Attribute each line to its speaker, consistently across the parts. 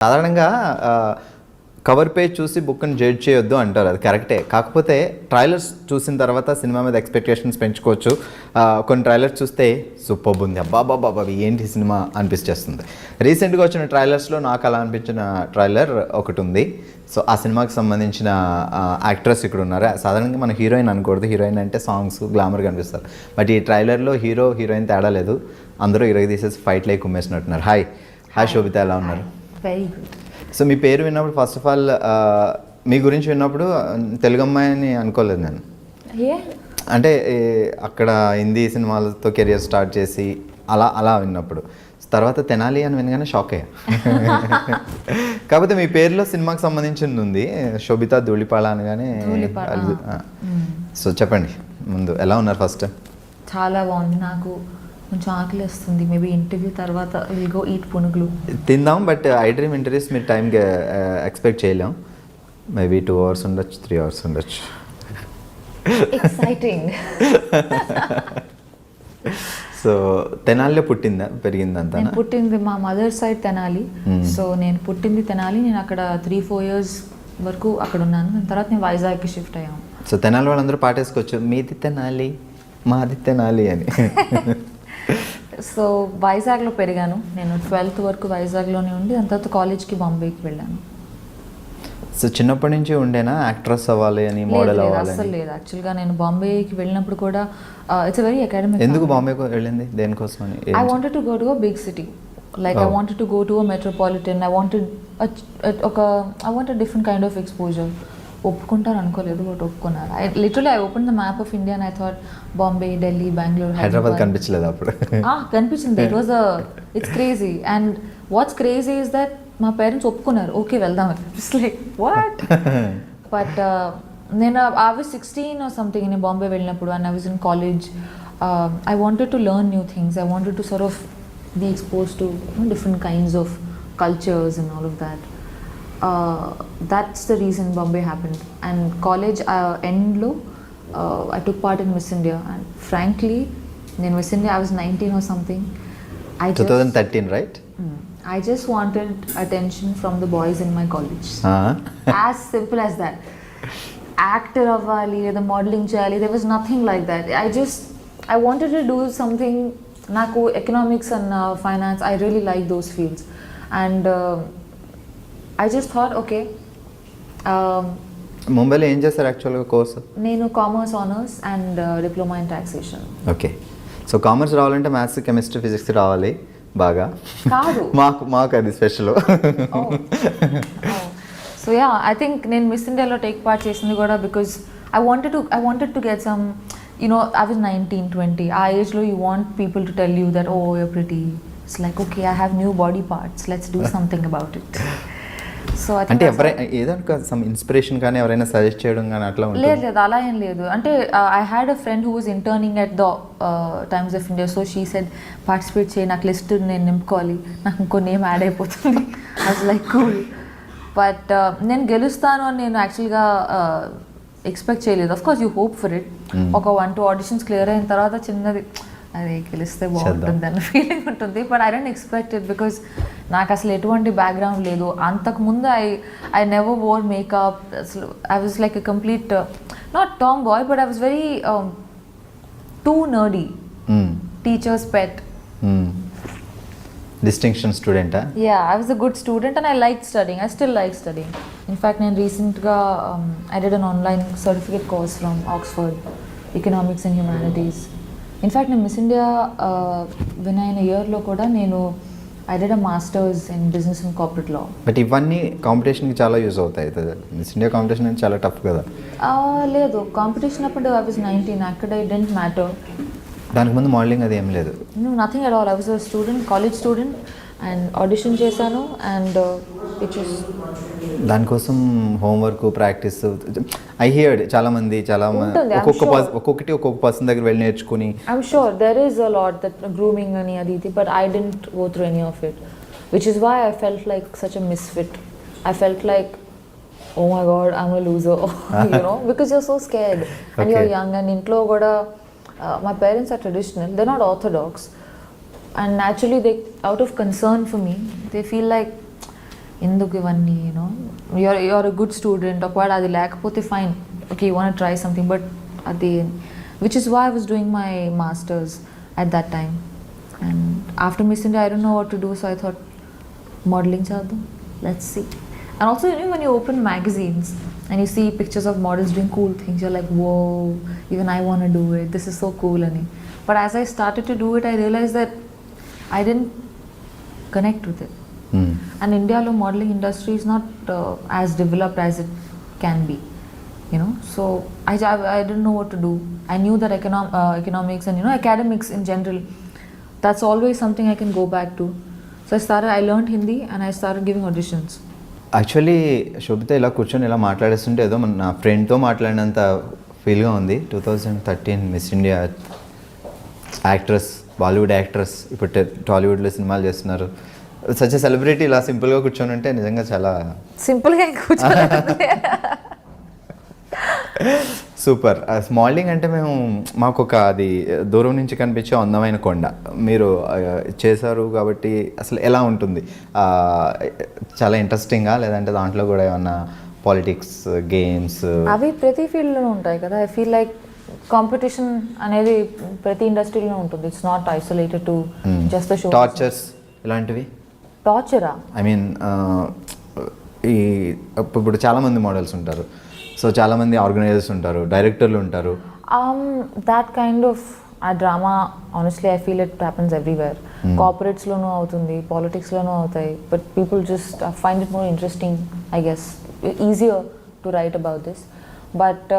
Speaker 1: సాధారణంగా cover page చూసి బుక్ని జడ్జ్ చేయొద్దు అంటారు, అది కరెక్టే. కాకపోతే ట్రైలర్స్ చూసిన తర్వాత సినిమా మీద ఎక్స్పెక్టేషన్స్ పెంచుకోవచ్చు. కొన్ని ట్రైలర్స్ చూస్తే సూపర్ ఉంది, అబ్బాబాబా ఏంటి సినిమా అనిపిస్తుంది. రీసెంట్గా వచ్చిన ట్రైలర్స్లో నాకు అలా అనిపించిన ట్రైలర్ ఒకటి ఉంది. సో ఆ సినిమాకి సంబంధించిన యాక్ట్రెస్ ఇక్కడ ఉన్నారు. సాధారణంగా మన హీరోయిన్ అనకూడదు, హీరోయిన్ అంటే సాంగ్స్ గ్లామర్గా అనిపిస్తారు. బట్ ఈ ట్రైలర్లో హీరో హీరోయిన్ తేడా లేదు, అందరూ ఇరగ తీసేసి ఫైట్లే కుమ్మేసినట్టున్నారు. హాయ్ శోభిత, ఎలా ఉన్నారు?
Speaker 2: Very good.
Speaker 1: సో మీ పేరు విన్నప్పుడు ఫస్ట్ ఆఫ్ ఆల్ మీ గురించి విన్నప్పుడు తెలుగు అమ్మాయిని అనుకోలేదు నేను. అంటే అక్కడ హిందీ సినిమాలతో కెరియర్ స్టార్ట్ చేసి అలా విన్నప్పుడు, తర్వాత తెనాలి అని వినగానే షాక్ అయ్యా. కాకపోతే మీ పేరులో సినిమాకి సంబంధించింది ఉంది, శోభితా ధూళిపాళ అనగానే. సో చెప్పండి ముందు, ఎలా ఉన్నారు? ఫస్ట్
Speaker 2: చాలా బాగుంది, నాకు కొంచెం ఆకలి వస్తుంది. మేబీ ఇంటర్వ్యూ తర్వాత విల్ గో ఈట్ పునుగులు
Speaker 1: తిందాం. బట్ iDream ఇంటర్వ్యూస్ మీరు టైంకి ఎక్స్పెక్ట్ చేయలేం. మేబీ 2 hours ఉండొచ్చు, 3 hours ఉండొచ్చు.
Speaker 2: ఎక్సైటింగ్.
Speaker 1: సో తెనాలిలో పుట్టిందా పెరిగిందంతా?
Speaker 2: నేను పుట్టింది మా మదర్ సైడ్ తెనాలి. సో నేను పుట్టింది తెనాలి, నేను అక్కడ 3-4 years వరకు అక్కడ ఉన్నాను. దాని తర్వాత నేను వైజాగ్కి షిఫ్ట్ అయ్యాను.
Speaker 1: సో తెనాలి వాళ్ళందరూ పాటేసుకోవచ్చు, మీది తెనాలి మాది తెనాలి అని.
Speaker 2: సో వైజాగ్లో పెరిగాను నేను, 12th వరకు వైజాగ్లోనే ఉండి దాని తర్వాత కాలేజ్కి బాంబేకి వెళ్ళాను.
Speaker 1: సో చిన్నప్పటి నుంచి ఉండేనా యాక్ట్రెస్ అవ్వాలి అని, మోడల్ అవ్వాలి?
Speaker 2: అసలు లేదు. యాక్చువల్గా నేను బాంబేకి వెళ్ళినప్పుడు కూడా ఇట్స్ వెరీ అకాడమిక్.
Speaker 1: ఎందుకు బాంబేకి వెళ్ళింది, దేనికోసం అని?
Speaker 2: I wanted to go to a big city, like I wanted to go to a metropolitan. I wanted different kind of exposure. ఒప్పుకుంటారు అనుకోలేదు, బట్ ఒప్పుకున్నారు. I open the map of India and I thought Bombay, Delhi, Bengaluru,
Speaker 1: Hyderabad కనిపించలేదు అప్పుడు?
Speaker 2: కనిపించింది. It's crazy. And what's crazy is that మా parents ఒప్పుకున్నారు, okay వెళ్దామని. It's like what. But నేను ఐ వాజ్ 16 or something నేను బాంబే వెళ్ళినప్పుడు, and I was in college. I wanted to learn new things. I wanted to sort of be expose to different kinds of cultures and all of that. That's the reason Bombay happened. And college end lo I took part in Miss India, and frankly in Miss India I was 19 or something.
Speaker 1: 2013, right?
Speaker 2: I just wanted attention from the boys in my college. As simple as that. Actor avali, the modeling cheyali, there was nothing like that. I wanted to do something. Naku economics and finance, I really like those fields. And I just thought, okay.
Speaker 1: ముంబైలో ఏం చేస్తారు యాక్చువల్గా course?
Speaker 2: నేను commerce honours and diploma in taxation.
Speaker 1: Okay. So commerce రావాలంటే maths, chemistry, physics రావాలి బాగా.
Speaker 2: కాదు,
Speaker 1: మాకు అది special.
Speaker 2: So yeah, I think నేను మిస్ ఇండియాలో టేక్ పార్ట్ చేసింది కూడా because I wanted to get some, I was 19-20. ఆ ఏజ్లో you want people to tell you that, oh, you're pretty. It's like, okay, I have new body parts, let's do something about it. So
Speaker 1: అంటే ఎవరైనా ఏదో some inspiration కానీ ఎవరైనా suggest చేయడం కానీ అట్లా ఉంటుంది?
Speaker 2: లేదు, అలా ఏం లేదు. అంటే I had a friend who was interning at the Times of India. So she said participate చేయి, నాకు లిస్ట్ నేను నింపుకోవాలి, నాకు ఇంకో నేమ్ యాడ్ అయిపోతుంది. I was like cool. But నేను గెలుస్తాను అని నేను యాక్చువల్గా ఎక్స్పెక్ట్ చేయలేదు. Of course you hope for it. ఒక 1-2 auditions క్లియర్ అయిన తర్వాత చిన్నది, అదే గెలిస్తే బాగుంటుంది అన్న ఫీలింగ్ ఉంటుంది. But I don't expect it because నాకు అసలు ఎటువంటి బ్యాక్గ్రౌండ్ లేదు. అంతకుముందు ఐ నెవర్ వోర్ మేకప్. అసలు I was like a complete not tomboy, but I was very too nerdy, teachers pet.
Speaker 1: Distinction స్టూడెంటా?
Speaker 2: Yeah, I was a good student and I liked studying. I still like studying. In fact, నేను రీసెంట్గా I did an online certificate course from Oxford, Economics and Humanities. In fact నేను miss India win అయిన ఇయర్లో కూడా నేను I did a masters in business and corporate law.
Speaker 1: But ఇవన్నీ కాంపిటీషన్కి చాలా use అవుతాయి. మిస్ ఇండియా కాంపిటీషన్ అనేది చాలా టఫ్ కదా?
Speaker 2: లేదు, కాంపిటీషన్ అప్పుడు ఐ వాజ్ 19, అక్కడ ఇట్ డెంట్ మ్యాటర్.
Speaker 1: దానికి ముందు మోడలింగ్ అది ఏం లేదు?
Speaker 2: Nothing at all. I was a student, college student, and audition చేశాను. అండ్ ఇట్ వాస్
Speaker 1: దానికోసం హోంవర్క్, ప్రాక్టీస్. ఐ హియర్డ్ చాలామంది ఒక్కొక్కటి ఒక్కొక్క పర్సన్ దగ్గర వెళ్ళి నేర్చుకుని.
Speaker 2: I'm sure there is a lot that grooming అని అది ఇది, but I didn't go through any of it, which is why I felt like such a misfit. I felt like, oh my god, I'm a loser. Because you're so scared and you're young, and intlo kuda my parents are traditional, they're not orthodox, and naturally they, out of concern for me, they feel like ఎందుకు ఇవన్నీ you know you're a good student ఒకవేళ అది లేకపోతే fine okay you want try something but అది which is why I was doing my masters at that time and after Miss India I don't know what to do so I thought modeling చేద్దాం let's see and also you know when you open magazines and you see pictures of models doing cool things you're like whoa even I want to do it this is so cool ani but as I started to do it I realized that I didn't connect with it and India lo modeling industry is not as developed as it can be you know so I didn't know what to do I knew that economics and you know academics in general that's always something I can go back to so I learned Hindi and I started giving auditions.
Speaker 1: Actually Sobhita ఇలా కూర్చొని ఇలా మాట్లాడేస్తుంటే ఏదో నా ఫ్రెండ్తో మాట్లాడినంత ఫీల్గా ఉంది. 2013 miss India actress, Bollywood actress, ఇప్పుడు టాలీవుడ్లో సినిమాలు చేస్తున్నారు. సచ్ ఎ సెలబ్రిటీ ఇలా సింపుల్గా కూర్చొని ఉంటే నిజంగా చాలా
Speaker 2: సింపుల్గా కూర్చొని
Speaker 1: సూపర్. మోడలింగ్ అంటే మాకు ఒక అది దూరం నుంచి కనిపించే అందమైన కొండ మీరు చేశారు కాబట్టి అసలు ఎలా ఉంటుంది? చాలా ఇంట్రెస్టింగ్గా లేదంటే దాంట్లో కూడా ఏమన్నా పాలిటిక్స్, గేమ్స్
Speaker 2: అవి ప్రతి ఫీల్డ్లోనూ ఉంటాయి కదా. ఐ ఫీల్ లైక్ కాంపిటీషన్ అనేది ప్రతి ఇండస్ట్రీలో ఉంటుంది. It's not isolated to just the show.
Speaker 1: Tortures ఇలాంటివి?
Speaker 2: టార్చరా?
Speaker 1: ఐ మీన్ ఈ ఇప్పుడు చాలామంది మోడల్స్ ఉంటారు, సో చాలామంది ఆర్గనైజర్స్ ఉంటారు, డైరెక్టర్లు ఉంటారు.
Speaker 2: That kind of a drama honestly I feel it happens everywhere. కార్పొరేట్స్లోనూ అవుతుంది, పాలిటిక్స్లోనూ అవుతాయి. But people just find it more interesting, I guess easier to write about this. But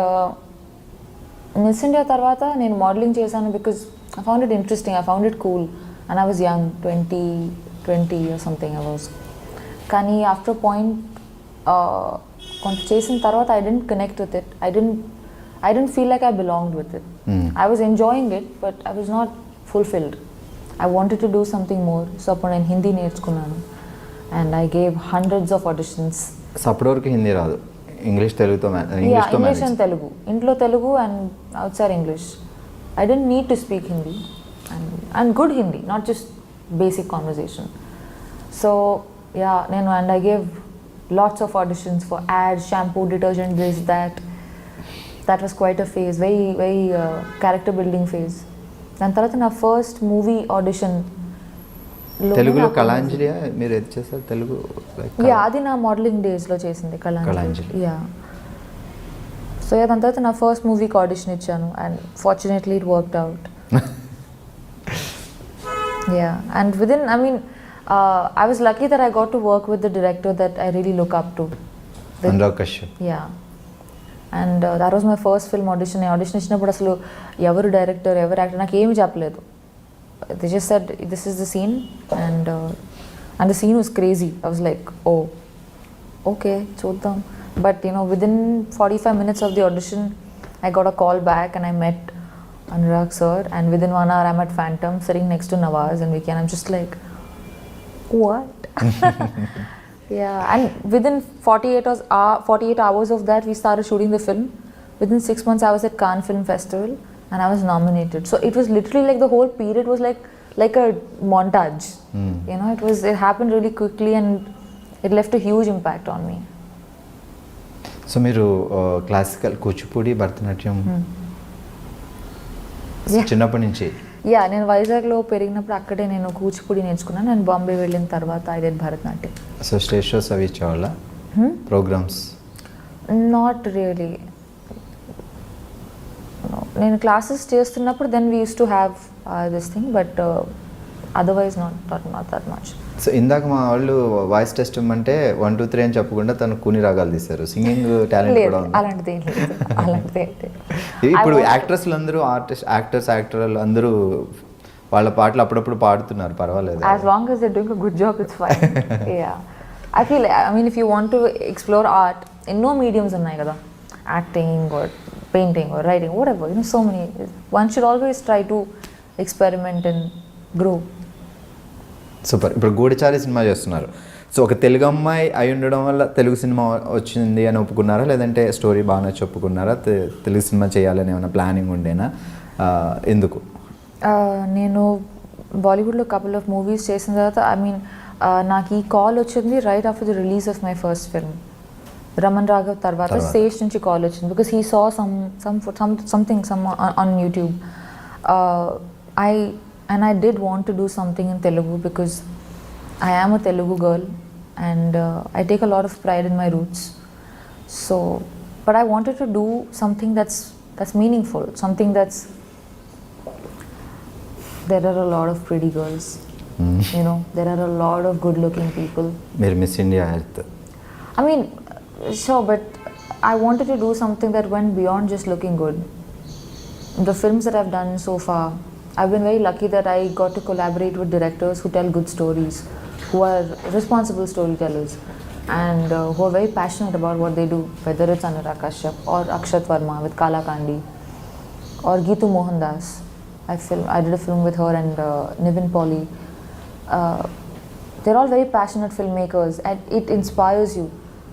Speaker 2: Miss India తర్వాత నేను మోడలింగ్ చేశాను because I found it interesting, I found it cool and I was young, 20 or something I was. కానీ after point కొంత చేసిన తర్వాత I didn't connect with it. I dent feel like I belonged with it. I was enjoying it but I was not fulfilled. I wanted to do something more. So అప్పుడు నేను హిందీ నేర్చుకున్నాను and I gave hundreds of auditions.
Speaker 1: So అప్పటి వరకు హిందీ రాదు, English, తెలుగుతో?
Speaker 2: English and Telugu. ఇంట్లో Telugu and outside English. I didn't need to speak Hindi and good Hindi, not just basic conversation. So yeah, and I gave lots of auditions for ads, shampoo, detergent, this, that was quite a phase, very character building phase. And tarvata na first movie audition
Speaker 1: telugulo kalanjali meer ed chesaru telugu like
Speaker 2: yeah adi na modeling days lo chesindi kalanjali yeah. So yeah, dan tarvata na first movie ki audition ichchanu and fortunately it worked out. Yeah, and within, I mean, I was lucky that I got to work with the director that I really look up to.
Speaker 1: Naga Chaitanya.
Speaker 2: Yeah, and that was my first film audition. I audition ఇచ్చినప్పుడు అసలు ఎవరు director, ఎవరు actor నాకు ఏమి చెప్పలేదు. They just said this is the scene and the scene was crazy. I was like, oh, okay, చూద్దాం. But you know, within 45 minutes of the audition, I got a call back and I met Anurag sir, and within 1 hour I'm at Phantom sitting next to Nawaz and Vicky, and I'm just like, what? Yeah, and within 48 hours of that we started shooting the film. Within 6 months I was at Cannes Film Festival and I was nominated. So it was literally like the whole period was like a montage. You know, it happened really quickly and it left a huge impact on me.
Speaker 1: So మీరు classical, Kuchipudi, Bharatanatyam చిన్నప్పటి నుంచి?
Speaker 2: Yeah, నేను వైజాగ్లో పెరిగినప్పుడు అక్కడే నేను కూచిపూడి నేర్చుకున్నాను. నేను బాంబే వెళ్ళిన తర్వాత I did Bharatanatyam.
Speaker 1: So stage shows అవి ఇచ్చేవాళ్ళ ప్రోగ్రామ్స్?
Speaker 2: Not really. నేను క్లాసెస్ చేస్తున్నప్పుడు then we use to have this thing, but otherwise not that much.
Speaker 1: So ఇందాక మా వాళ్ళు వాయిస్ టెస్ట్ ఇమ్మంటే 1 2 3 అని చెప్పకుండా తను కూని రాగాలు తీశారు. సింగింగ్ టాలెంట్ కూడా ఉంది?
Speaker 2: అలాంటిది
Speaker 1: ఇప్పుడు యాక్ట్రెస్లు అందరూ యాక్టర్లు అందరూ వాళ్ళ పాటలు అప్పుడప్పుడు పాడుతున్నారు, పర్వాలేదు.
Speaker 2: As long as they doing a good job it's fine. Yeah, I feel, I mean if you want to explore art, ఎన్నో మీడియమ్స్ ఉన్నాయి కదా, acting or painting or writing, whatever, you know, so many. One should always try to experiment and grow.
Speaker 1: Super. ఇప్పుడు Goodachari cinema చేస్తున్నారు. So ఒక తెలుగు అమ్మాయి అయి ఉండడం వల్ల తెలుగు సినిమా వచ్చింది అని ఒప్పుకున్నారా, లేదంటే స్టోరీ బాగా నచ్చి ఒప్పుకున్నారా? తెలుగు సినిమా చేయాలని ఏమైనా ప్లానింగ్ ఉండేనా? ఎందుకు?
Speaker 2: నేను బాలీవుడ్లో కపుల్ ఆఫ్ మూవీస్ చేసిన తర్వాత, ఐ మీన్ నాకు ఈ కాల్ వచ్చింది right after the release of my first film Raman Raghav తర్వాత సేష్ నుంచి కాల్ వచ్చింది because he saw something on YouTube I did want to do something in Telugu because I am a Telugu girl and I take a lot of pride in my roots. So, but I wanted to do something that's meaningful, something that's, there are a lot of pretty girls, you know, there are a lot of good looking people.
Speaker 1: Mere Miss India Earth.
Speaker 2: I mean, sure, but I wanted to do something that went beyond just looking good. The films that I've done so far, I've been very lucky that I got to collaborate with directors who tell good stories, who are responsible storytellers, and who are very passionate about what they do, whether it's Anurag Kashyap or Akshat Verma with Kala Kandi, or Geetu Mohandas. I did a film with her and Nivin Pauly. They're all very passionate filmmakers, and it inspires you.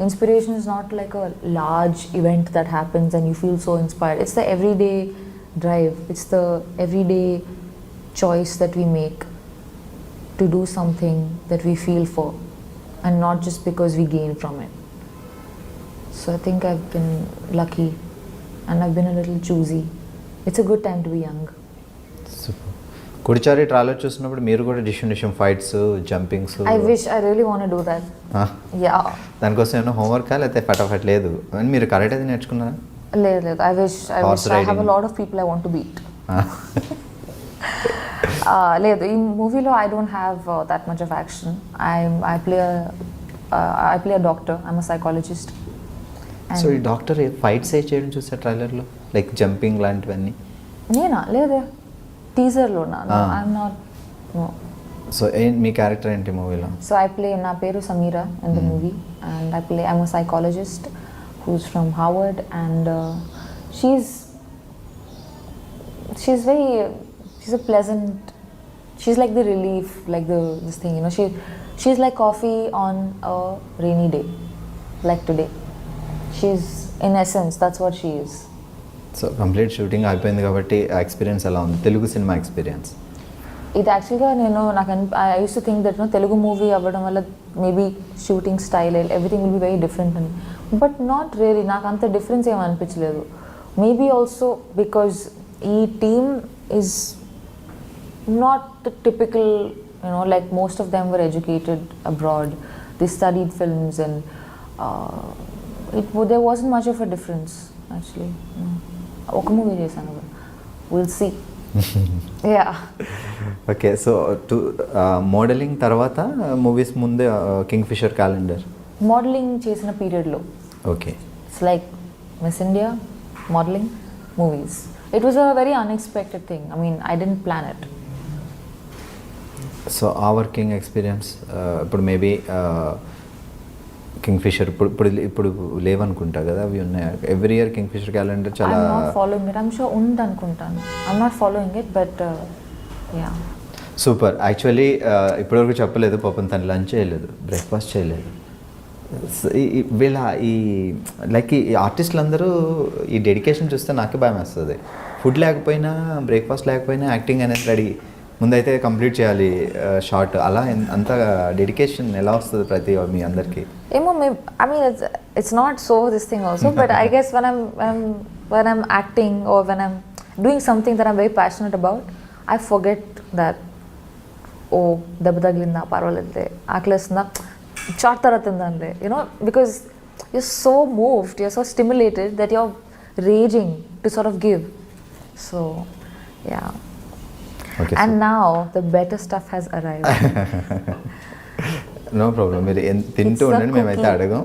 Speaker 2: Inspiration is not like a large event that happens and you feel so inspired. It's the everyday drive. It's the everyday choice that we make to do something that we feel for and not just because we gain from it. So I think I've been lucky and I've been a little choosy. It's a good time to be young.
Speaker 1: Super. Goodachari trailer చూసినప్పుడు మీరు కూడా డిషన్ fights jumpings
Speaker 2: I wish I really want to do that. Yeah.
Speaker 1: దానికోసం ఏమన్నా homework లేకపోతే ఫటాఫట్ లేదు అని మీరు కరెక్ట్ అది నేర్చుకున్నారా?
Speaker 2: లేదు. I wish I have a lot of people I want to beat. లేదు, ఈ మూవీలో I don't have that much of action. I play a doctor. I'm a psychologist.
Speaker 1: So ఈ డాక్టర్ ఫైట్స్ చేయడం చూసా ట్రైలర్లో లైక్ జంపింగ్ లాంటివన్నీ?
Speaker 2: నేనా? లేదే, టీజర్లో. I'm not. No.
Speaker 1: So me character ఏంటి మూవీలో?
Speaker 2: So నా పేరు Samira in the movie and I'm a psychologist who's from Harvard and she's a pleasant, she's like the relief, like this thing, you know, she's like coffee on a rainy day like today. She's, in essence, that's what she is.
Speaker 1: So complete shooting అయిపోయింది కాబట్టి ఆ experience ఎలా ఉంది, Telugu cinema experience?
Speaker 2: ఇది యాక్చువల్గా I use to think that Telugu movie అవ్వడం వల్ల maybe shooting style everything will be very different అని, బట్ నాట్ రియలీ. నాకు అంత డిఫరెన్స్ ఏమి అనిపించలేదు. మేబీ ఆల్సో బికాజ్ ఈ team is not typical, you know, like most of them were educated abroad, they studied films and there wasn't much of a difference actually. ఒక movie చేశాను, will see. Yeah.
Speaker 1: Okay, so modelling తర్వాత movies ముందే king fissure calendar
Speaker 2: modelling చేసిన పీరియడ్లో.
Speaker 1: Okay.
Speaker 2: It's like Miss India, modelling, movies. It was a very unexpected thing. I mean I didn't plan it.
Speaker 1: So ఆ working experience ఇప్పుడు maybe Kingfisher ఇప్పుడు లేవనుకుంటా కదా, అవి ఉన్నాయి. Every year Kingfisher calendar చాలా
Speaker 2: ఫాలోయింగ్ ఇట్. ఐమ్ షూర్ ఉంది అనుకుంటాను. I'm not following it but yeah.
Speaker 1: Super. Actually ఇప్పటివరకు చెప్పలేదు పాపం, తను లంచ్ చేయలేదు, బ్రేక్ఫాస్ట్ చేయలేదు. వీళ్ళ ఈ లైక్ ఈ ఆర్టిస్టులు అందరూ ఈ డెడికేషన్ చూస్తే నాకే భయం వేస్తుంది. ఫుడ్ లేకపోయినా, బ్రేక్ఫాస్ట్ లేకపోయినా యాక్టింగ్ అనేది రెడీ, ముందైతే కంప్లీట్ చేయాలి షార్ట్. అలా అంత డెడికేషన్ ఎలా వస్తుంది ప్రతి మీ అందరికీ?
Speaker 2: ఏమో, I mean it's not so this thing also, but I guess when I'm acting or when I'm doing something that I'm very passionate about, I forget that, oh, దెబ్బ తగిలిందా, పర్వాలేదులే, ఆకలిస్తుందా, షార్ట్ తర్వాత తిందాంలే, you know, because you're so moved, you're so stimulated that you're raging to sort of give. So yeah.
Speaker 1: Okay,
Speaker 2: and so now the better stuff has arrived.
Speaker 1: No problem, మీరు తింటూ ఉండండి, మేమైతే అడగం.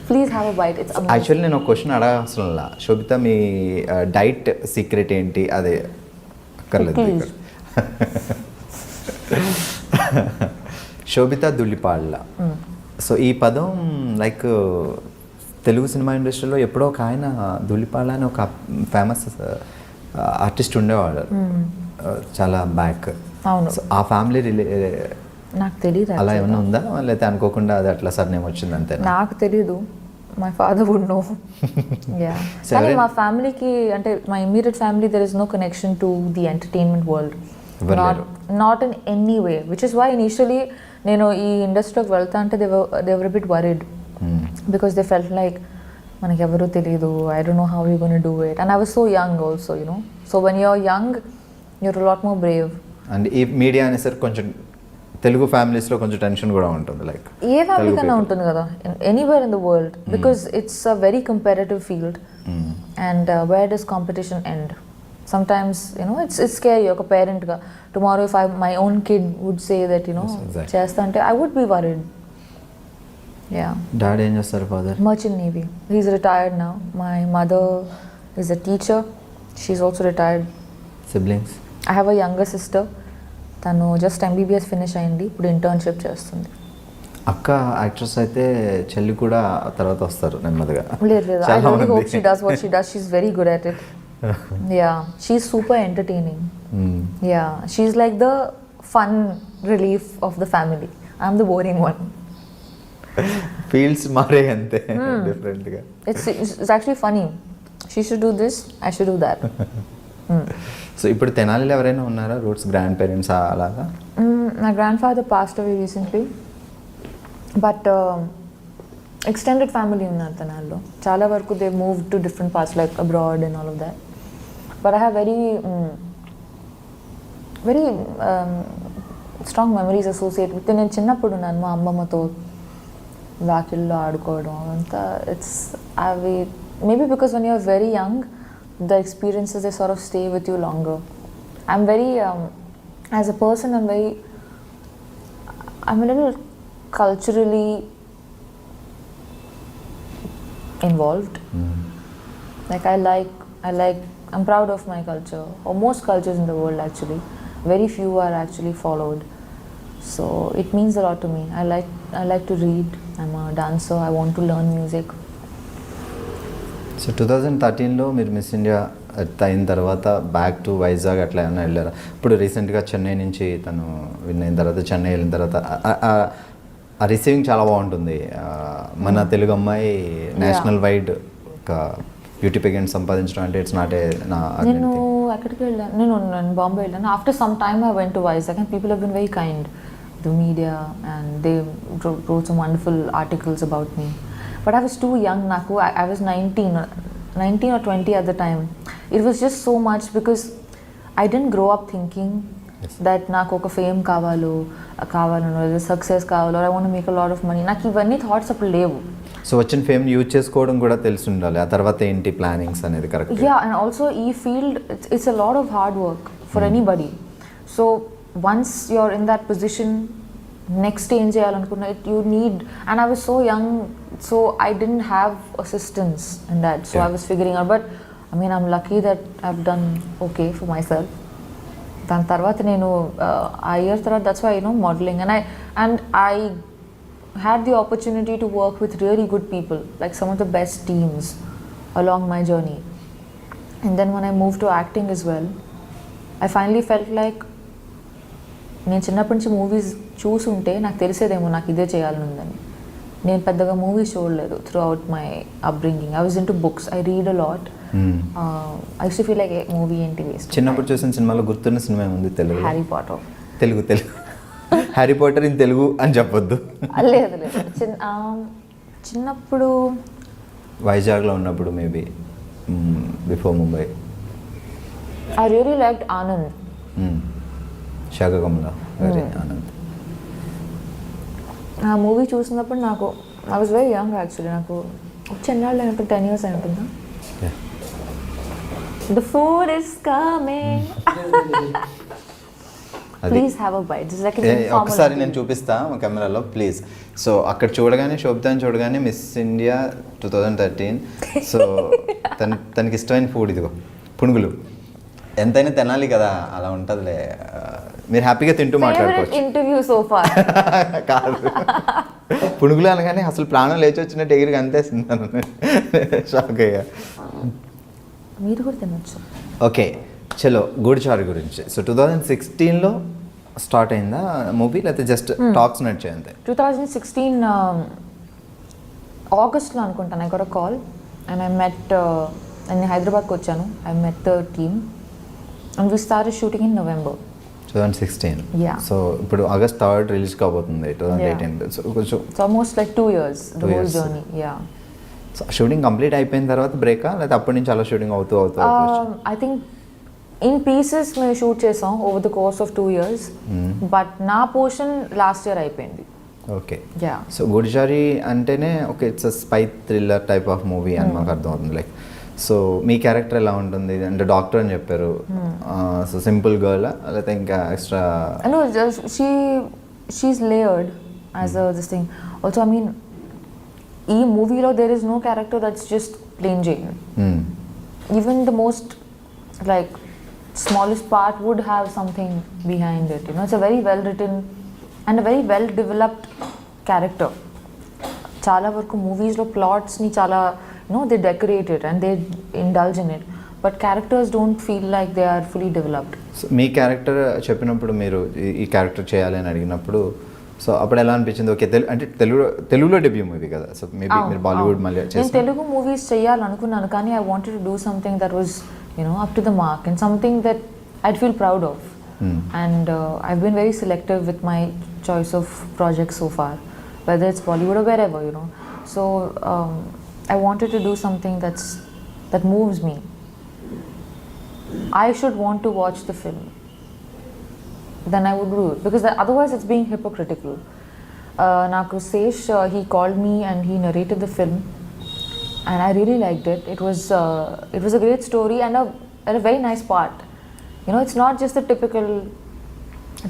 Speaker 2: Please have a bite. It's amazing.
Speaker 1: Actually నేను ఒక question అడగాల్సిన, శోభిత మీ diet secret ఏంటి? అదే అక్కర్లేదు. శోభిత ధులిపాళ్ళ. సో ఈ పదం లైక్ తెలుగు సినిమా ఇండస్ట్రీలో ఎప్పుడో ఒక ఆయన ధులిపాళ్ళ అని ఒక ఫేమస్ ఆర్టిస్ట్ ఉండేవాడు చాలా బ్యాక్.
Speaker 2: అవును.
Speaker 1: ఆ ఫ్యామిలీ
Speaker 2: నాకు తెలియదు
Speaker 1: అలా ఏమైనా ఉందా, లేకపోతే అనుకోకుండా అది అట్లా సార్ నేమ్ వచ్చింది అంతే?
Speaker 2: నాకు తెలీదు. My father would know. Yeah. కానీ మా ఫ్యామిలీకి, అంటే my immediate family, there is no connection to the entertainment world. Not in any way, which is why initially నేను ఈ ఇండస్ట్రీలోకి వెళ్తా అంటే they were bit worried because they felt like మనకి ఎవరూ తెలియదు, I don't know how you gonna do it, and I was so young also, you know. So when you're young you're lot more Brave.
Speaker 1: And ఈ media అనేసరికి కొంచెం తెలుగు ఫ్యామిలీస్లో కొంచెం tension కూడా ఉంటుంది, లైక్
Speaker 2: ఏ ఫ్యామిలీ కన్నా ఉంటుంది కదా, anywhere in the world, because it's a very comparative field and where does competition end. Sometimes, you know, it's scary. Like a parent ga, tomorrow if my own kid would say that, you know, chesta ante, I would be worried. Yeah.
Speaker 1: Dad em chestaru father?
Speaker 2: Merchant Navy. He's retired now. My mother is a teacher. She's also retired.
Speaker 1: Siblings?
Speaker 2: I have a younger sister. Tanu just MBBS finish ayindi. Ippudu internship chestundi.
Speaker 1: అక్క actress అయితే చెల్లి కూడా తర్వాత వస్తారు నెమ్మదిగా.
Speaker 2: లేదు I really hope she does what she does. She's very good at it. Yeah, she's super entertaining. Yeah, she's like the fun relief of the family. I'm the boring one.
Speaker 1: Fields మారే అంతే different గా.
Speaker 2: It's actually funny. She should do this, I should do that.
Speaker 1: So ఇప్పుడు తెనాలిలో ఎవరైనా ఉన్నారా roots grand parents అలాగా?
Speaker 2: My grandfather passed away recently, but extended family ఉన్నారు తెనాలిలో. చాలా వరకు they moved to different parts like abroad and all of that. But I have very strong memories associated with. నేను చిన్నప్పుడు ఉన్నాను మా అమ్మమ్మతో వాకిల్లో ఆడుకోవడం అంతా. ఇట్స్ అవి maybe because when you're very young the experiences they sort of stay with you longer. I'm very as a person I'm a little culturally involved. Like I'm proud of my culture, or most cultures in the world actually. Very few are actually followed. So it means a lot to me. I like to read. I'm a dancer. I want to learn music.
Speaker 1: So 2013లో మీరు Miss India అయిన తర్వాత back to Vizag అట్లా ఏమైనా వెళ్ళారా? ఇప్పుడు రీసెంట్గా చెన్నై నుంచి తను విన్ అయిన తర్వాత చెన్నై వెళ్ళిన తర్వాత ఆ రిసీవింగ్ చాలా బాగుంటుంది. మన తెలుగు అమ్మాయి నేషనల్ వైడ్ ఒక బ్యూటీ పెగెంట్ సంపాదించడం అంటే ఇట్స్ నాట్ ఏ నా.
Speaker 2: నేను ఎక్కడికి వెళ్ళాను, నేను బాంబే వెళ్ళాను. After some time I went to Vizag and people have been very kind, the media, and they wrote some wonderful articles about me. But I was too young. I was 19 or 20 at the time. It was just so much because I didn't grow up thinking that నాకు ఒక fame కావాలో success కావాలో, I want to make a lot of money. నాకు ఇవన్నీ thoughts అప్పుడు లేవు.
Speaker 1: So వచ్చిన fame use చేసుకోవడం కూడా తెలిసి ఉండాలి, ఆ తర్వాత ఏంటి ప్లానింగ్స్ అనేది కరెక్ట్.
Speaker 2: యా, అండ్ ఆల్సో ఈ field it's a lot of hard work for anybody. So once you're in that position, next ఏం చేయాలనుకున్నా you need, and I was so young, so I didn't have assistance in that. So I was figuring out, but I mean I'm lucky that I have done okay for myself. దాని తర్వాత నేను ఆ year తర్వాత that's why modelling, and I had the opportunity to work with really good people, like some of the best teams along my journey. And then when I moved to acting as well, I finally felt like నేను చిన్నప్పటి నుంచి movies చూసుంటే నాకు తెలిసేదేమో నాకు ఇదే చేయాలని ఉందని. నేను పెద్దగా మూవీస్ చూడలేదు throughout my upbringing. I was into books, I read a lot. I use to feel like movie ఏంటి వేస్ట్.
Speaker 1: చిన్నప్పుడు చూసిన సినిమాలో గుర్తున్న సినిమా ఉంది Telugu?
Speaker 2: Harry Potter.
Speaker 1: Telugu Harry Potter in Telugu అని చెప్పొద్దు.
Speaker 2: లేదు చిన్నప్పుడు
Speaker 1: వైజాగ్లో ఉన్నప్పుడు maybe before Mumbai.
Speaker 2: I really liked Anand.
Speaker 1: శాఖకమల ఆనంద్.
Speaker 2: ఆ మూవీ చూసినప్పుడు నాకు I was very young actually. నాకు చెన్నాళ్ళు అయినట్టు 10 years అయి ఉంటుందా. The food is coming, please have a bite.
Speaker 1: ఒకసారి నేను చూపిస్తా కెమెరాలో ప్లీజ్. సో అక్కడ చూడగానే శోభితాని చూడగానే మిస్ ఇండియా 2013. సో తనకి ఇష్టమైన ఫుడ్ ఇదిగో పునుగులు. ఎంతైనా తినాలి కదా, అలా ఉంటుందిలే. మీరు హ్యాపీగా తింటూ మాట్లాడుకోవచ్చు.
Speaker 2: ఇంటర్వ్యూ సో ఫార్
Speaker 1: కాదు, పునుగులు అనగానే అసలు ప్రాణం లేచి వచ్చినట్టు ఎగిరికి అంతేస్తున్నాను. షాక్ అయ్యా.
Speaker 2: మీరు కూడా తినొచ్చు.
Speaker 1: ఓకే, చలో గూడిచారు గురించి. సో 2016లో స్టార్ట్ అయిందా మూవీ, లేకపోతే జస్ట్ టాక్స్ నడిచాయి అంతే?
Speaker 2: 2016 ఆగస్ట్లో అనుకుంటాను. I got a call and I met, నేను హైదరాబాద్కి వచ్చాను. I met the team and we started shooting in November.
Speaker 1: 2016.
Speaker 2: Yeah.
Speaker 1: So ఇప్పుడు ఆగస్ట్ 3rd రిలీజ్ కాబోతుంది 2018. సో కొంచెం
Speaker 2: It's almost like 2 years, the
Speaker 1: 2
Speaker 2: whole
Speaker 1: years.
Speaker 2: journey. Yeah.
Speaker 1: So shooting complete అయిపోయిన తర్వాత బ్రేకా లేదా అప్పటి నుంచి అలా షూటింగ్ అవుతూ
Speaker 2: I think in pieces మేము షూట్ చేసాం over the course of 2 years. But నా పోర్షన్ లాస్ట్ ఇయర్ అయిపోయింది.
Speaker 1: ఓకే.
Speaker 2: Yeah.
Speaker 1: సో గుడిచారి అంటేనే okay it's spy thriller type of movie అని మాకు అర్థం అవుతుంది. లైక్ సో మీ క్యారెక్టర్ ఎలా ఉంటుంది అంటే డాక్టర్ అని చెప్పారు. సో సింపుల్ గర్ల్ లేకపోతే ఇంకా extra?
Speaker 2: No, she's layered as this thing. Also, I mean, ఈ మూవీలో there is no character that's just plain Jane. Even the most like smallest part would have something behind it. You know, it's a very well written and a very well developed character. చాలా వరకు మూవీస్లో ప్లాట్స్ని చాలా they decorate it and they indulge in it, but characters don't feel like they are fully developed.
Speaker 1: So me character చెప్పినప్పుడు మీరు ఈ character చేయాలి అని అడిగినప్పుడు సో అప్పుడు ఎలా అనిపించింది? ఓకే అంటే తెలుగులో డెబ్యూ మూవీ కదా, సో మేబీ మీరు బాలీవుడ్ మళ్ళీ
Speaker 2: నేను తెలుగు మూవీస్ చేయాలనుకున్నాను, కానీ I wanted to do something that was up to the mark and something that I'd feel proud of. And I've been very selective with my choice of projects so far, whether it's Bollywood or wherever, so I wanted to do something that moves me. I should want to watch the film, then I would do it, because otherwise it's being hypocritical. Naku Sesh, he called me and he narrated the film, and I really liked it. It was a great story and a very nice part. It's not just the typical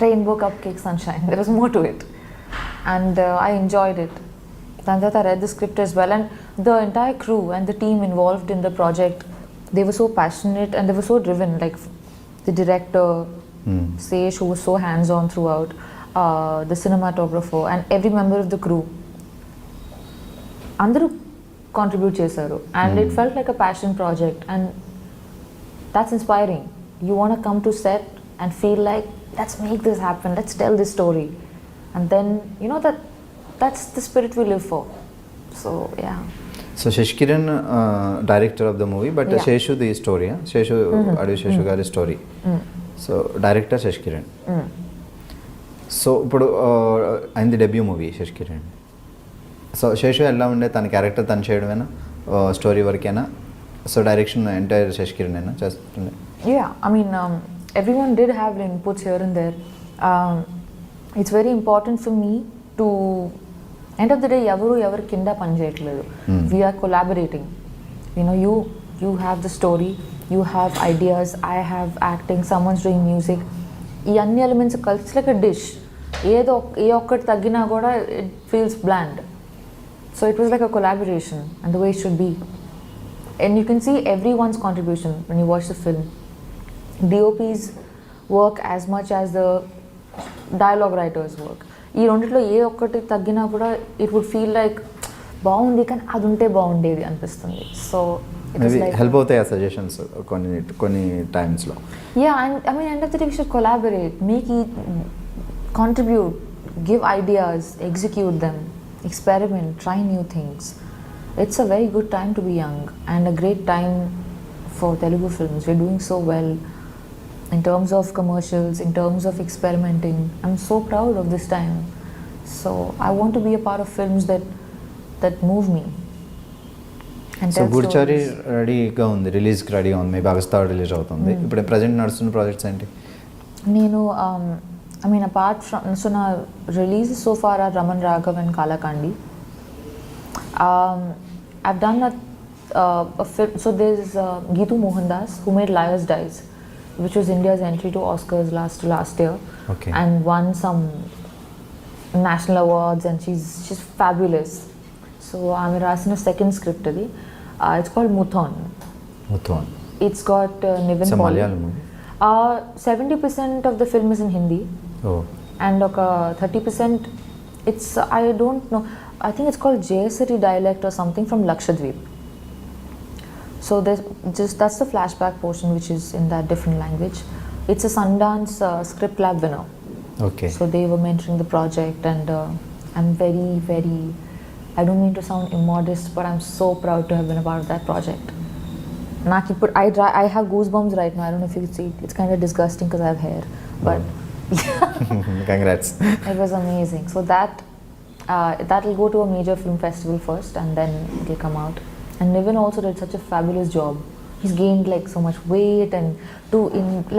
Speaker 2: rainbow cupcake sunshine. There was more to it, and I enjoyed it. Then I read the script as well, and the entire crew and the team involved in the project, they were so passionate and they were so driven. Like the director, Sesh, who was so hands-on throughout, the cinematographer, and every member of the crew. Andaru contribute chesaru, and it felt like a passion project, and that's inspiring. You want to come to set and feel like, let's make this happen, let's tell this story, and then that's the spirit we live for. So yeah.
Speaker 1: So Sashikiran director of the movie, but Seshu the story, Seshu Adivi Seshu garu story. So director Sashikiran. So ఇప్పుడు అయింది debut movie Sashikiran. So Seshu ఎలా ఉండే, తన character తను చేయడమేనా, story వరకేనా? So direction entire Sashikiran చేస్తుండే?
Speaker 2: Yeah, I mean, everyone did have inputs here and there. It's very important for me to, end of the day, ఎవరు కింద పని చేయట్లేదు. We are collaborating. You have the story, you have ideas, I have acting, someone's doing music. ఈ అన్ని elements కలిసి like a dish. ఏ ఒక్కటి తగ్గినా కూడా it feels bland. So it was like a collaboration, and the way it should be. And you can see everyone's contribution when you watch the film. DOP's work as much as the dialogue writers work. ఈ రెండిట్లో ఏ ఒక్కటి తగ్గినా కూడా it would feel like బాగుంది కానీ అది ఉంటే బాగుండేది అనిపిస్తుంది. సో
Speaker 1: హెల్ప్ అవుతాయి ఆ సజెషన్స్ కొన్ని టైమ్స్లో.
Speaker 2: Yeah, and I mean end of the day we should collaborate, make it, contribute, give ideas, execute them, experiment, try new things. It's a very good time to be young and a great time for Telugu films. We're doing so well in terms of commercials, in terms of experimenting. I'm so proud of this time. So I want to be a part of films that move me. And
Speaker 1: so Goodachari రెడీగా ఉంది, రిలీజ్కి రెడీగా ఉంది, maybe August 3rd release అవుతుంది. ఇప్పుడు present నడుస్తున్న projects ఏంటి?
Speaker 2: నేను I mean, apart from, so now releases so far are Raman Raghav and Kalakandi. I've done a film, so there's Geetu Mohandas, who made Liars Dies, which was India's entry to Oscars last year.
Speaker 1: Okay.
Speaker 2: And won some national awards, and she's fabulous. So I'm writing a second script today. It's called Muthon. It's got Niven Paul.
Speaker 1: Malayalam movie?
Speaker 2: 70% of the film is in Hindi.
Speaker 1: Oh.
Speaker 2: And 30% it's, I don't know, I think it's called Jayasari dialect or something from Lakshadweep. So that's the flashback portion which is in that different language. It's a Sundance Script Lab winner.
Speaker 1: Okay.
Speaker 2: So they were mentoring the project, and I'm very, very, I don't mean to sound immodest, but I'm so proud to have been a part of that project. I have goosebumps right now. I don't know if you can see. It's kind of disgusting because I have hair, but
Speaker 1: Congrats.
Speaker 2: It was amazing. So that will go to a major film festival first, and then it will come out. And Niven also did such a fabulous job. He's gained like so much weight, and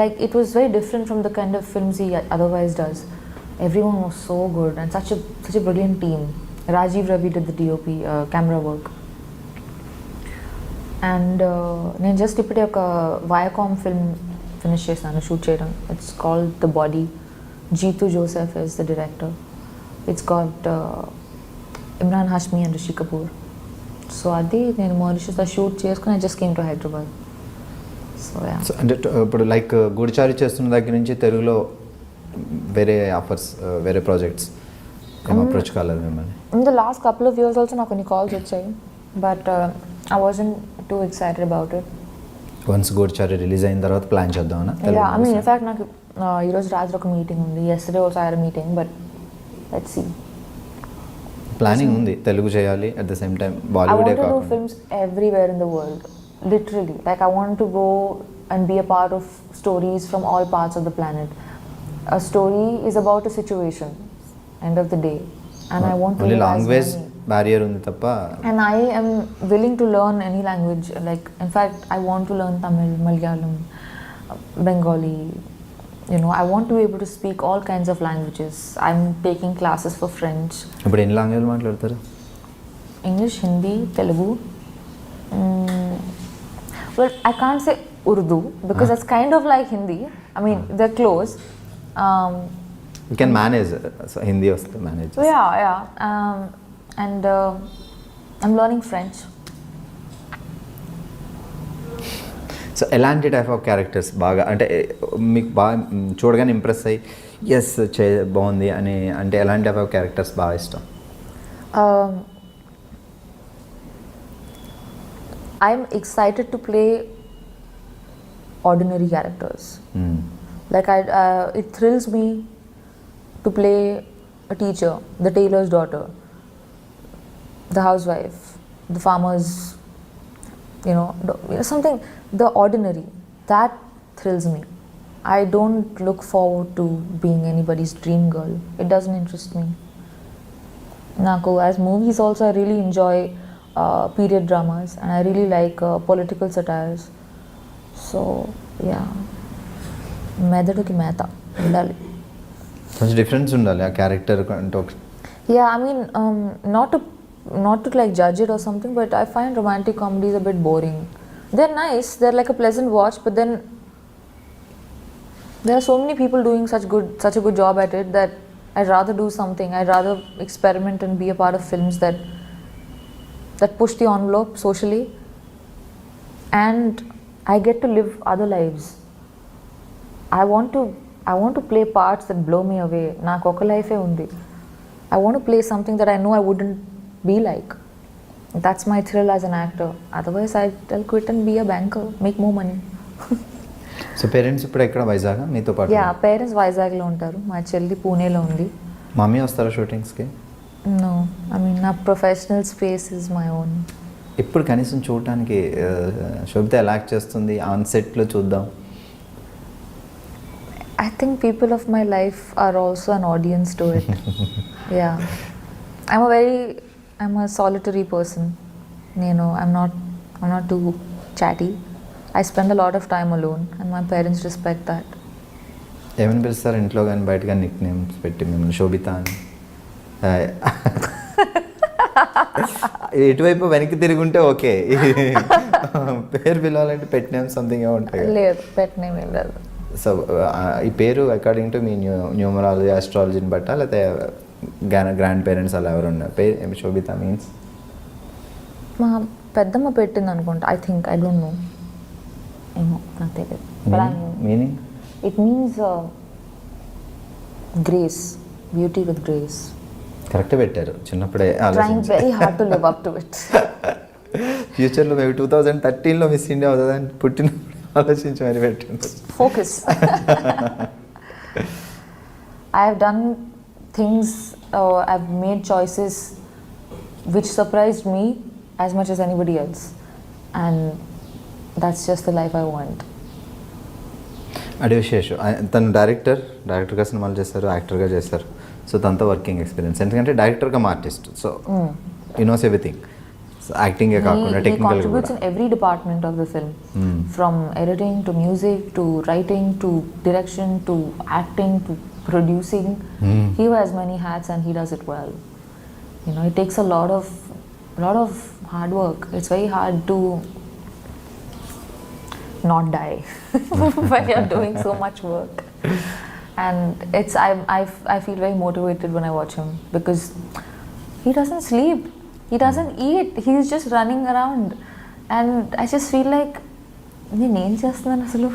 Speaker 2: like it was very different from the kind of films he otherwise does. Everyone was so good, and such a brilliant team. Rajiv Ravi did the DOP, camera work. And నేను just ఇప్పుడే ఒక Viacom film finish చేశాను shoot చేయడం. It's called the body. Jitu Joseph is the director. It's got Imran Hashmi and Rishi Kapoor. So అది నేను మారిషస్లో shoot చేసుకుని I just came to Hyderabad. So
Speaker 1: so అంటే ఇప్పుడు లైక్ గూడిచారి చేస్తున్న దగ్గర నుంచి తెలుగులో వేరే ఆఫర్స్, వేరే ప్రాజెక్ట్స్ ఏం అప్రోచ్ కాలేదు మిమ్మల్ని?
Speaker 2: In the last couple of years also నాకు కొన్ని కాల్స్ వచ్చాయి, but I wasn't too excited about it.
Speaker 1: Once Goodachari release అయిన తర్వాత ప్లాన్ చేద్దామన్నా?
Speaker 2: ఐ మీన్ ఇన్ఫాక్ట్ నాకు ఈరోజు రాత్రి ఒక మీటింగ్ ఉంది. Yesterday also I had a meeting, but let's see.
Speaker 1: Planning ఉంది తెలుగు చేయాలి, at the same time
Speaker 2: I
Speaker 1: Bollywood
Speaker 2: want to do films everywhere in the world, literally. Like I want to go and be a part of stories from all parts of the planet. A story is about a situation, end of the day, and I want to
Speaker 1: only
Speaker 2: live as
Speaker 1: language
Speaker 2: many.
Speaker 1: Barrier ఉంది తప్ప.
Speaker 2: And I am willing to learn any language. Like in fact, I want to learn Tamil, Malayalam, Bengali. You know, I want to be able to speak all kinds of languages. I'm taking classes for French,
Speaker 1: ఇప్పుడు ఎన్ని language మాట్లాడతారు?
Speaker 2: English, Hindi, Telugu. Well, I can't say Urdu because that's kind of like Hindi. I mean, they're close.
Speaker 1: You can manage, Hindi వస్తుంది manage.
Speaker 2: So yeah. And I'm learning French.
Speaker 1: So ఎలాంటి type of characters బాగా అంటే మీకు బాగా చూడగానే impress అయ్యి yes బాగుంది అని అంటే ఎలాంటి టైప్ ఆఫ్ క్యారెక్టర్స్ బాగా ఇష్టం?
Speaker 2: I'm excited to play ordinary characters. Like it thrills me to play a teacher, the tailor's daughter, the housewife, the farmer's, something, the ordinary. That thrills me. I don't look forward to being anybody's dream girl. It doesn't interest me. Naku, as movies also, I really enjoy period dramas, and I really like political satires. So, yeah. మెదడుకి మేత ఉండాలి.
Speaker 1: కొంచెం difference ఉండాలి ఆ character అంటే.
Speaker 2: Yeah, I mean, not to like judge it or something, but I find romantic comedies a bit boring. They're nice, they're like a pleasant watch, but then there are so many people doing such a good job at it that I'd rather do something. I'd rather experiment and be a part of films that push the envelope socially, and I get to live other lives. I want to play parts that blow me away. నాకు ఒక లైఫే ఉంది. I want to play something that I know I wouldn't be like. That's my thrill as an actor. Otherwise, I'll quit and be a banker, make more money.
Speaker 1: So parents ఇప్పుడు ఎక్కడ వైజాగ్ మీతో పాటు?
Speaker 2: Yeah, parents వైజాగ్లో ఉంటారు. మా చెల్లి పూణేలో ఉంది.
Speaker 1: మమ్మీ వస్తారా షూటింగ్స్కి?
Speaker 2: నో, ఐ మీన్ నా professional space is my own.
Speaker 1: ఇప్పుడు కనీసం చూడటానికి శోభిత ఎలా యాక్ట్ చేస్తుంది ఆన్ సెట్లో చూద్దాం.
Speaker 2: I think people of my life are also an audience to it. Yeah. I'm a solitary person. I'm not too chatty. I spend a lot of time alone, and my parents respect that.
Speaker 1: ఏమని పిలుస్తారు ఇంట్లో కానీ బయట కానీ Nick names పెట్టి మిమ్మల్ని శోభిత అని? ఎటువైపు వెనక్కి తిరిగి ఉంటే ఓకే, పేరు పిలవాలంటే పెట్ నేమ్ సంథింగ్ ఉంటాయి.
Speaker 2: లేదు, పెట్ నేమ్ ఏం లేదు.
Speaker 1: సో ఈ పేరు అకార్డింగ్ టు మీ న్యూమరాలజీ ఆస్ట్రాలజీని బట్టా లేకపోతే గ్రాండ్ పేరెంట్స్ అలా ఎవరు ఉన్నారు? పేరు ఏమి శోభిత మీన్స్?
Speaker 2: మా పెద్దమ్మ పెట్టింది అనుకుంటా. ఐ డోంట్ నో, ఏమో నాకు తెలియదు.
Speaker 1: Meaning?
Speaker 2: It means grace, beauty with grace.
Speaker 1: Correct పెట్టారు. చిన్నప్పుడే
Speaker 2: trying very hard to live up to it.
Speaker 1: ఫ్యూచర్లో మేబీ 2013లో మిస్ ఇండియా అవుతుందని పుట్టినప్పుడు ఆలోచించి మరి పెట్టండి.
Speaker 2: Focus. I have done things, I've made choices which surprised me as much as anybody else, and that's just the life I want.
Speaker 1: Adivi Sesh తను డైరెక్టర్గా సినిమాలు చేస్తారు, యాక్టర్గా చేస్తారు. సో తనతో వర్కింగ్ ఎక్స్పీరియన్స్, ఎందుకంటే director cum artist, so you knows everything. So యాక్టింగే కాకుండా
Speaker 2: He
Speaker 1: technical
Speaker 2: contributes in every department of the film, from editing to music to writing to direction to acting to producing. He wears many hats and he does it well. You know, it takes a lot of hard work. It's very hard to not die when you're doing so much work. And it's I feel very motivated when I watch him because he doesn't sleep, he doesn't eat, he's just running around, and I just feel like నేనేం చేస్తున్నాను అసలు,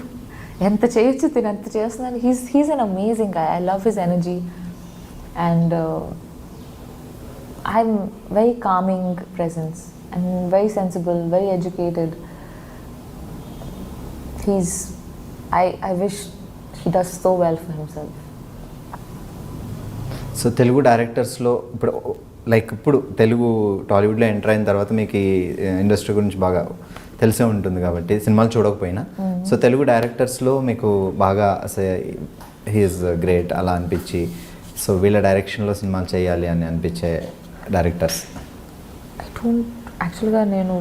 Speaker 2: ఎంత చేయొచ్చు తిని ఎంత చేస్తున్నాను. he's an amazing guy. I love his energy, and I'm very calming presence and very sensible, very educated. I wish he does so well for himself.
Speaker 1: So Telugu డైరెక్టర్స్లో ఇప్పుడు తెలుగు టాలీవుడ్లో ఎంటర్ అయిన తర్వాత మీకు ఈ ఇండస్ట్రీ గురించి బాగా తెలిసే ఉంటుంది కాబట్టి సినిమాలు చూడకపోయినా, సో తెలుగు డైరెక్టర్స్లో మీకు బాగా హీఈస్ గ్రేట్ అలా అనిపించి, సో వీళ్ళ డైరెక్షన్లో సినిమాలు చేయాలి అని అనిపించే డైరెక్టర్స్?
Speaker 2: యాక్చువల్గా నేను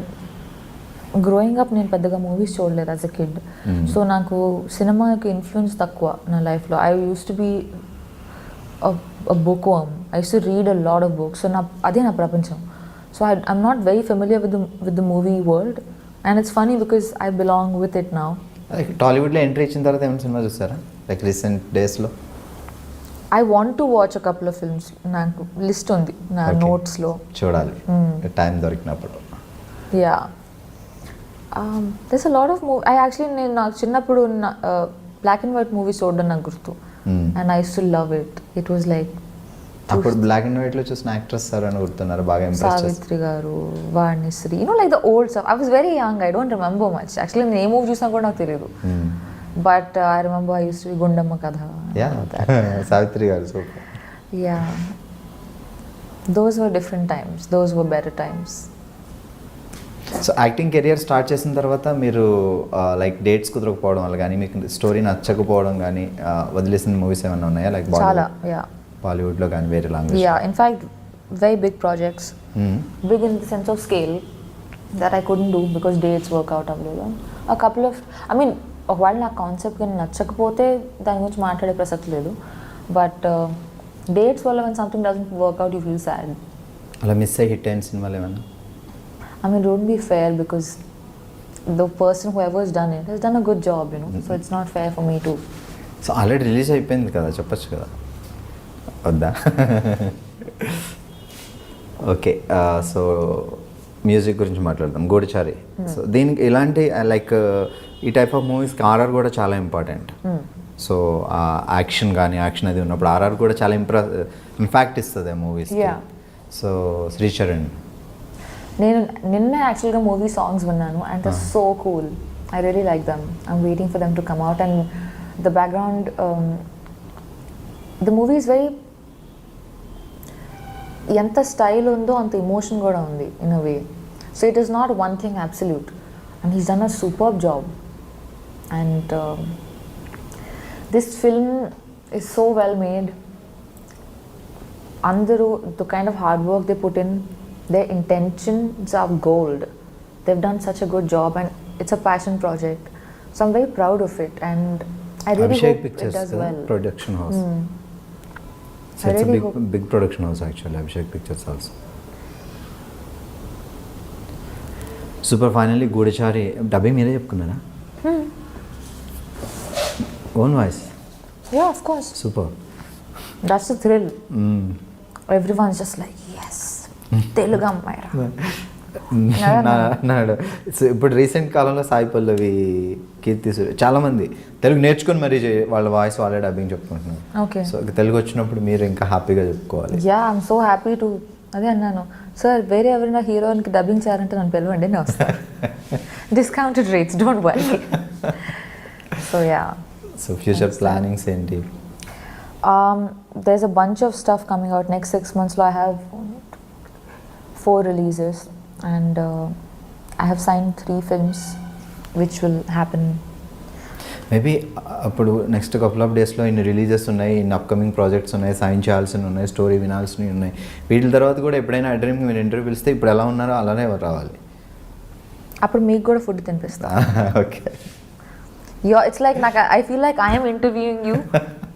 Speaker 2: గ్రోయింగ్ అప్ నేను పెద్దగా మూవీస్ చూడలేదు యాజ్ అ కిడ్. సో నాకు సినిమాకి ఇన్ఫ్లుయెన్స్ తక్కువ నా లైఫ్లో. I use to be a bookworm. I used to read a lot of books. So అదే నా ప్రపంచం. So I'm not very familiar with the movie world, and it's funny because I belong with it now.
Speaker 1: టాలీవుడ్లో entry ఇచ్చిన తర్వాత ఏమైనా cinema చూస్తారా recent డేస్లో?
Speaker 2: I want to watch a couple of films. నాకు లిస్ట్ ఉంది నా నోట్స్లో, చూడాలి
Speaker 1: టైం దొరికినప్పుడు.
Speaker 2: Yeah. There's a lot of నేను నాకు చిన్నప్పుడు బ్లాక్ అండ్ వైట్ మూవీస్ చూడడం నాకు గుర్తు. And I used to love it. It was like
Speaker 1: అప్పుడు బ్లాక్ అండ్ వైట్ లో చూసిన యాక్ట్రెస్ అని గుర్తున్నారు బాగా?
Speaker 2: సావిత్రి గారు, Vanisri, like the old stuff. I was very young, I don't remember much. Actually నేను ఏ మూవీ చూసినా కూడా నాకు తెలియదు. But I remember I used to be Gundamma కథ.
Speaker 1: సావిత్రి గారు super.
Speaker 2: Yeah. Those were different times. Those were better times.
Speaker 1: So acting career start చేసిన తర్వాత మీరు డేట్స్ కుదరకపోవడం వల్ల కానీ, మీకు స్టోరీ నచ్చకపోవడం కానీ, వదిలేసిన మూవీస్ ఏమైనా ఉన్నాయా?
Speaker 2: చాలా,
Speaker 1: బాలీవుడ్లో కానీ వేరే language?
Speaker 2: In fact very big projects, big in the sense of scale, that I couldn't do because dates work out అవ్వలేదు. ఆ కపుల్ ఆఫ్ ఒకవేళ నా కాన్సెప్ట్ కానీ నచ్చకపోతే దాని గురించి మాట్లాడే ప్రసక్తి లేదు. బట్ డేట్స్ వల్ల when something doesn't work out you feel sad.
Speaker 1: అలా మిస్ అయ్యి హిట్ అయిన సినిమాలు ఏమన్నా?
Speaker 2: Don't be fair because the person whoever has done it has done a good job, so it's not fair for me to.
Speaker 1: So already release అయిపోయింది కదా, చెప్పచ్చు కదా, వద్దా? ఓకే, సో మ్యూజిక్ గురించి మాట్లాడదాం. గూఢచారి, సో దీనికి ఇలాంటి ఈ టైప్ ఆఫ్ మూవీస్కి ఆర్ఆర్ కూడా చాలా ఇంపార్టెంట్. సో యాక్షన్ కానీ, యాక్షన్ అది ఉన్నప్పుడు ఆర్ఆర్ కూడా చాలా ఇంపాక్ట్ ఇస్తుంది ఆ మూవీస్. సో శ్రీచరణ్,
Speaker 2: నేను నిన్న యాక్చువల్గా మూవీ సాంగ్స్ విన్నాను and that's so cool. I really like them. I'm waiting for them to come out. And the background, the movie is very, ఎంత స్టైల్ ఉందో అంత ఎమోషన్ కూడా ఉంది in a way. So it is not one thing absolute, and he's done a superb job. And this film is so well made. అందరూ the kind of hard work they put in, their intentions are gold. They've done such a good job and it's a passion project. So I'm very proud of it and I really
Speaker 1: Abhishek
Speaker 2: hope
Speaker 1: Pictures,
Speaker 2: it does well.
Speaker 1: Production house. So it's really a big production house actually, Abhishek Pictures also. Super, finally Goodachari dubbing మీరే చెప్పుకున్నారా? Own voice?
Speaker 2: Yeah, of course.
Speaker 1: Super.
Speaker 2: That's the thrill. Everyone's just like, yes. Telugu అమ్మాయి.
Speaker 1: ఇప్పుడు recent కాలంలో సాయి పల్లవి, కీర్తి సురేష్ చాలామంది తెలుగు నేర్చుకొని మరీ వాళ్ళ voice వాళ్ళే డబ్బింగ్ చెప్పుకుంటున్నారు.
Speaker 2: ఓకే,
Speaker 1: సో తెలుగు వచ్చినప్పుడు మీరు ఇంకా హ్యాపీగా చెప్పుకోవాలి.
Speaker 2: I'm so happy to. అదే అన్నాను, సార్ వేరే ఎవరైనా హీరోయిన్కి డబ్బింగ్ చేయాలంటే నన్ను పిలవండి, నేను వస్తాను. Discounted rates, don't worry. So
Speaker 1: future plannings ఏంటి?
Speaker 2: There's a bunch of stuff coming out next 6 months. I have 4 releases and I have signed 3 films which will happen.
Speaker 1: Maybe అప్పుడు నెక్స్ట్ కపుల్ ఆఫ్ డేస్లో ఇన్ని releases ఉన్నాయి, ఇన్ని upcoming projects ఉన్నాయి, sign చేయాల్సినవి ఉన్నాయి, story వినాల్సినవి ఉన్నాయి. వీటి తర్వాత కూడా ఎప్పుడైనా iDreamకి మీరు ఇంటర్వ్యూ పిలిస్తే ఇప్పుడు ఎలా ఉన్నారో అలానే రావాలి.
Speaker 2: అప్పుడు మీకు కూడా ఫుడ్ తినిపిస్తా.
Speaker 1: Okay.
Speaker 2: It's like I feel like I am interviewing you.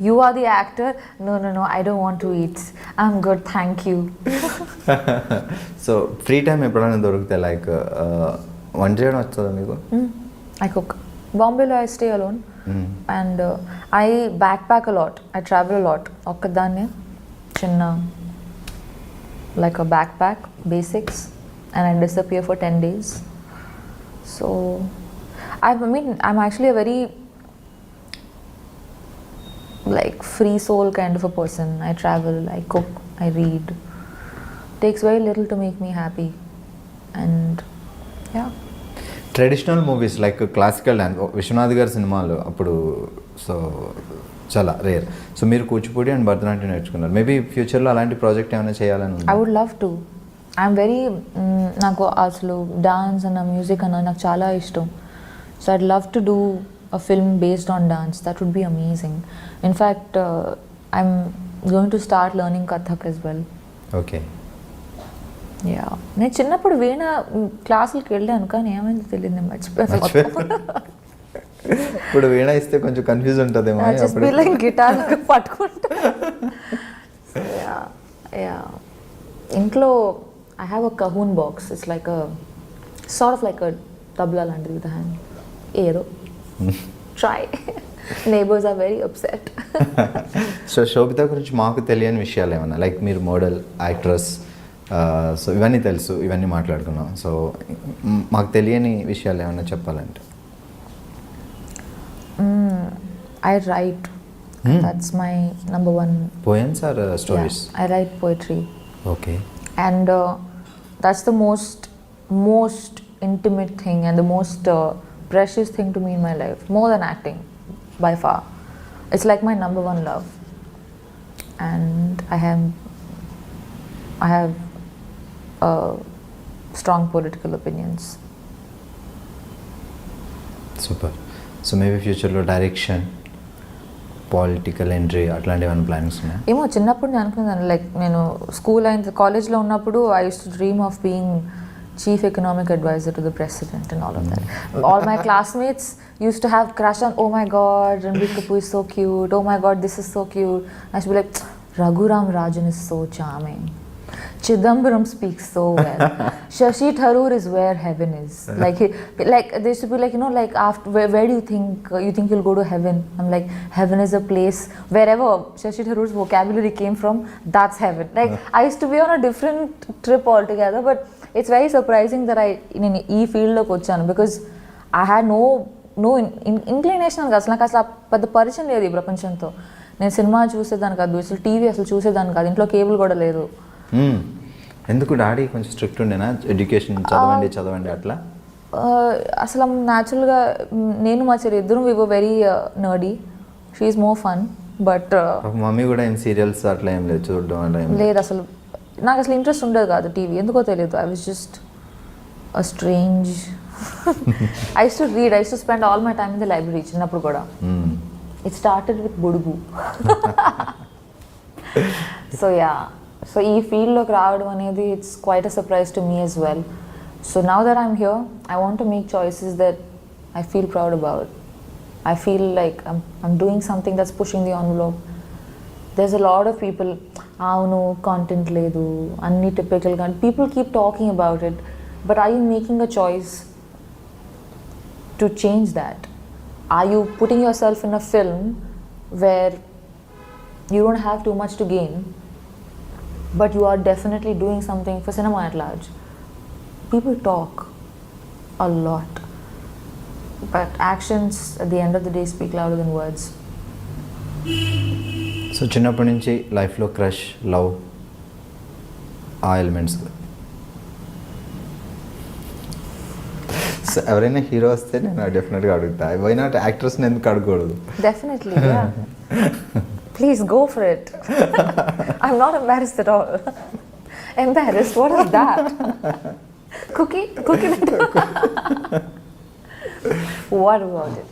Speaker 2: You are the actor. No, I don't want to eat. I'm good, thank you.
Speaker 1: So free time ఎప్పుడైనా దొరికితే లైక్ వంట చేయడం వస్తుందా మీకు?
Speaker 2: I cook. Bombay I stay alone. And I backpack a lot. I travel a lot. ఒక్కదాన్నే చిన్న like a backpack, basics, and I disappear for 10 days. So I mean, I'm actually a very like free soul kind of a person. I travel, I cook, I read. Takes very little to make me happy. And yeah.
Speaker 1: Traditional movies like classical dance Viswanath గారి సినిమాలు అప్పుడు so చాలా rare. So మీరు Kuchipudi and Bharatanatyam నేర్చుకున్నారు. Maybe ఫ్యూచర్లో అలాంటి project ఏమైనా చేయాలని?
Speaker 2: I would love to. I'm very నాకు అసలు డాన్స్ అన్న మ్యూజిక్ అన్న నాకు చాలా ఇష్టం. So I'd love to do a film based on dance. That would be amazing. In fact, I'm going to start learning Kathak as well.
Speaker 1: Okay.
Speaker 2: Yeah. నేను చిన్నప్పుడు వీణ క్లాసులకి వెళ్ళాను కానీ ఏమైంది తెలియదు, మర్చిపోయాను.
Speaker 1: ఇప్పుడు వీణ ఇస్తే కొంచెం కన్ఫ్యూజ్ ఉంటుందేమో.
Speaker 2: జస్ట్ బి లైక్ గిటార్ పట్టుకుంటా. యా ఇంట్లో I have a cajon box. It's like a sort of like a tabla లాంటిది with a hand. ఏదో try. Neighbors are very upset.
Speaker 1: So Sobhita గురించి మాకు తెలియని విషయాలు ఏమన్నా లైక్ మీరు మోడల్, యాక్ట్రెస్, సో ఇవన్నీ తెలుసు, ఇవన్నీ మాట్లాడుకున్నాం. సో మాకు తెలియని విషయాలు ఏమన్నా చెప్పాలంటే?
Speaker 2: I write. That's my number one.
Speaker 1: Poems or stories?
Speaker 2: Yeah, I write poetry.
Speaker 1: Okay.
Speaker 2: And that's the most intimate thing and the most precious thing to me in my life, more than acting by far. It's like my number one love. And I have strong political opinions.
Speaker 1: Super. So maybe ఫ్యూచర్లో direction, political entry అట్లాంటి ఏమైనా plannings ఉన్నాయా?
Speaker 2: ఏమో చిన్నప్పుడు నేను అనుకున్నాను, like నేను school అయిన కాలేజ్లో ఉన్నప్పుడు I use to dream of being chief economic advisor to the president and all of that. All my classmates used to have crush on, oh my god, Ranbir Kapoor is so cute, oh my god, this is so cute. I used to be like, Raghuram Rajan is so charming, Chidambaram speaks so well, Shashi Tharoor is where heaven is. Like they used to be like, you know, like after where do you think you'll go to heaven? I'm like, heaven is a place wherever Shashi Tharoor's vocabulary came from, that's heaven. Like I used to be on a different trip altogether, but it's very surprising that I in ఈ ఫీల్డ్లోకి వచ్చాను because I had no inclination అసలు నాకు అసలు పెద్ద పరిచయం లేదు ఈ ప్రపంచంతో. నేను సినిమా చూసేదాన్ని కాదు, అసలు టీవీ అసలు చూసేదాన్ని కాదు, ఇంట్లో కేబుల్ కూడా లేదు.
Speaker 1: ఎందుకు డాడీ కొంచెం స్ట్రిక్ట్ ఉండేనా? ఎడ్యుకేషన్ చదవండి అట్లా?
Speaker 2: అసలు న్యాచురల్గా నేను మా చెల్లి ఇద్దరం we were very nerdy. She is more fun. But
Speaker 1: mummy కూడా ఏం సీరియల్స్ అట్లా ఏం లేదు చూడడం అట్లా
Speaker 2: లేదు. అసలు నాకు అసలు ఇంట్రెస్ట్ ఉండదు కాదు టీవీ, ఎందుకో తెలియదు. I was just a strange. I use to read, I use to spend all my time in the library చిన్నప్పుడు కూడా. It started with Budugu. So yeah, so ఈ ఫీల్డ్లోకి రావడం అనేది it's quite a surprise to me as well. So now that I'm here I want to make choices that I feel proud about. I feel like I'm doing something that's pushing the envelope. There's a lot of people, no content ledu, anni typical kind. People keep talking about it, but are you making a choice to change that? Are you putting yourself in a film where you don't have too much to gain, but you are definitely doing something for cinema at large? People talk a lot, but actions at the end of the day speak louder than words.
Speaker 1: So చిన్నప్పటి నుంచి లైఫ్లో crush, love, ఆ elements. So ఎవరైనా hero వస్తే నేను డెఫినెట్గా అడుగుతా. Why not యాక్ట్రెస్ని ఎందుకు అడగకూడదు?
Speaker 2: Definitely, yeah. Please go for it. I'm not embarrassed at all. Embarrassed? What is that? Cookie? What about it?